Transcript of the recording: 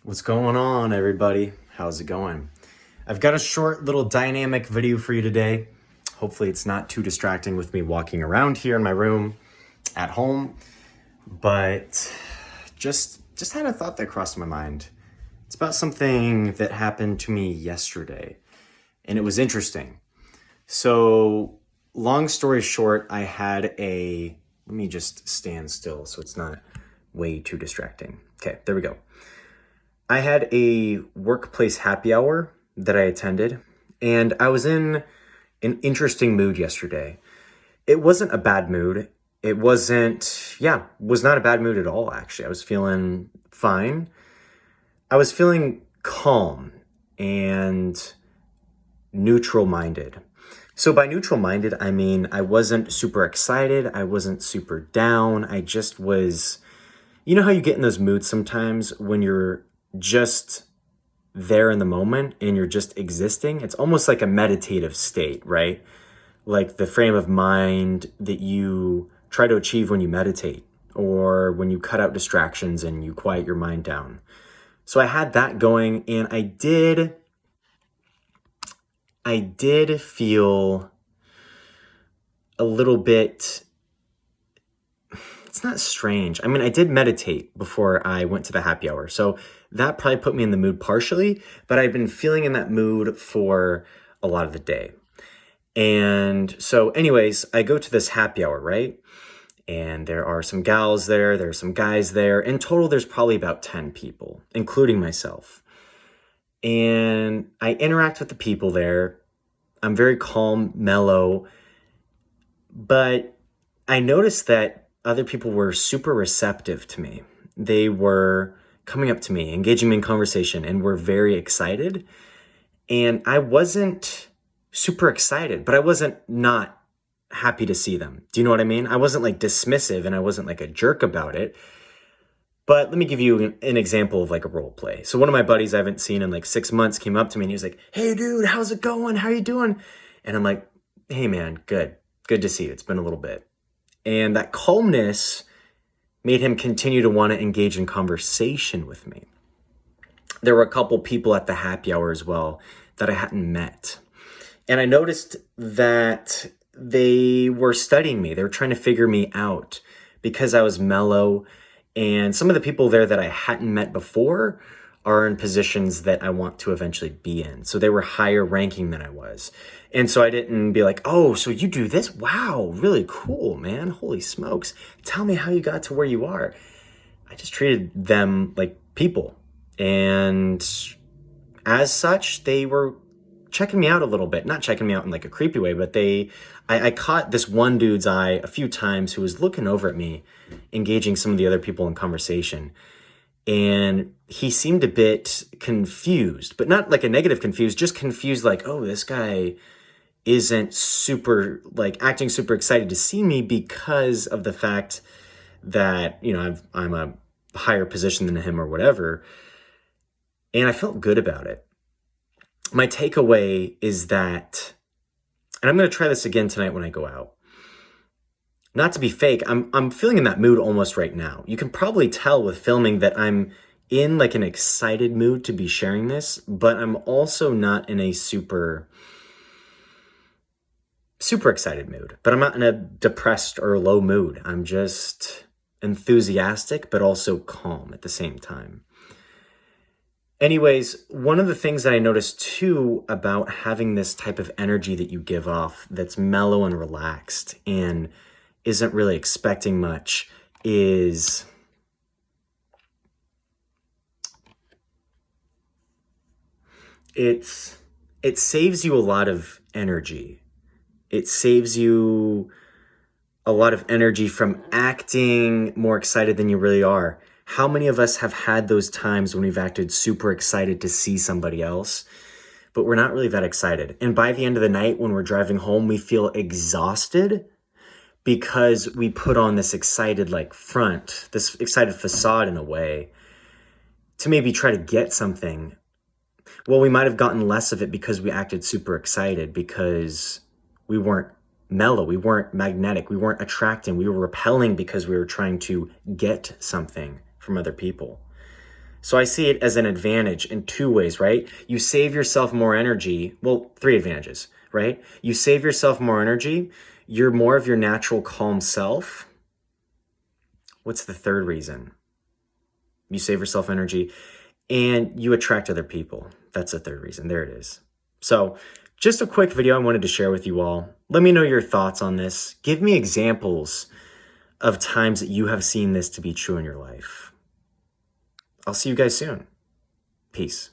What's going on, everybody? How's it going? I've got a short little dynamic video for you today. Hopefully it's not too distracting with me walking around here in my room at home, but just had a thought that crossed my mind. It's about something that happened to me yesterday, and it was interesting. So, long story short, let me just stand still so it's not way too distracting. Okay, there we go. I had a workplace happy hour that I attended, and I was in an interesting mood yesterday. It wasn't a bad mood. Was not a bad mood at all, actually. I was feeling fine. I was feeling calm and neutral minded. So, by neutral minded, I mean I wasn't super excited. I wasn't super down. I just was, you know how you get in those moods sometimes when you're just there in the moment and you're just existing? It's almost like a meditative state, right? Like the frame of mind that you try to achieve when you meditate or when you cut out distractions and you quiet your mind down. So I had that going, and I did feel a little bit, it's not strange. I mean, I did meditate before I went to the happy hour. So that probably put me in the mood partially, but I've been feeling in that mood for a lot of the day. And so anyways, I go to this happy hour, right? And there are some gals there are some guys there. In total, there's probably about 10 people, including myself. And I interact with the people there. I'm very calm, mellow, but I noticed that other people were super receptive to me. They were coming up to me, engaging me in conversation, and were very excited. And I wasn't super excited, but I wasn't not happy to see them. Do you know what I mean? I wasn't like dismissive and I wasn't like a jerk about it. But let me give you an example of like a role play. So one of my buddies I haven't seen in like 6 months came up to me and he was like, "Hey dude, how's it going? How are you doing?" And I'm like, "Hey man, good. Good to see you. It's been a little bit." And that calmness made him continue to want to engage in conversation with me. There were a couple people at the happy hour as well that I hadn't met. And I noticed that they were studying me. They were trying to figure me out because I was mellow. And some of the people there that I hadn't met before are in positions that I want to eventually be in. So they were higher ranking than I was. And so I didn't be like, "Oh, so you do this? Wow, really cool, man. Holy smokes. Tell me how you got to where you are." I just treated them like people. And as such, they were checking me out a little bit. Not checking me out in like a creepy way, but I caught this one dude's eye a few times who was looking over at me, engaging some of the other people in conversation. And he seemed a bit confused, but not like a negative confused, just confused like, "Oh, this guy isn't super like acting super excited to see me because of the fact that, I'm a higher position than him or whatever." And I felt good about it. My takeaway is that, and I'm going to try this again tonight when I go out. Not to be fake, I'm feeling in that mood almost right now. You can probably tell with filming that I'm in like an excited mood to be sharing this, but I'm also not in a super excited mood. But I'm not in a depressed or low mood. I'm just enthusiastic, but also calm at the same time. Anyways, one of the things that I noticed too about having this type of energy that you give off that's mellow and relaxed and isn't really expecting much is it saves you a lot of energy. It saves you a lot of energy from acting more excited than you really are. How many of us have had those times when we've acted super excited to see somebody else, but we're not really that excited? And by the end of the night, when we're driving home, we feel exhausted because we put on this excited like front, this excited facade in a way to maybe try to get something. Well, we might have gotten less of it because we acted super excited because we weren't mellow, we weren't magnetic, we weren't attracting, we were repelling because we were trying to get something from other people. So I see it as an advantage in two ways, right? You save yourself more energy. Well, three advantages, right? You save yourself more energy. You're more of your natural calm self. What's the third reason? You save yourself energy and you attract other people. That's the third reason. There it is. So just a quick video I wanted to share with you all. Let me know your thoughts on this. Give me examples of times that you have seen this to be true in your life. I'll see you guys soon. Peace.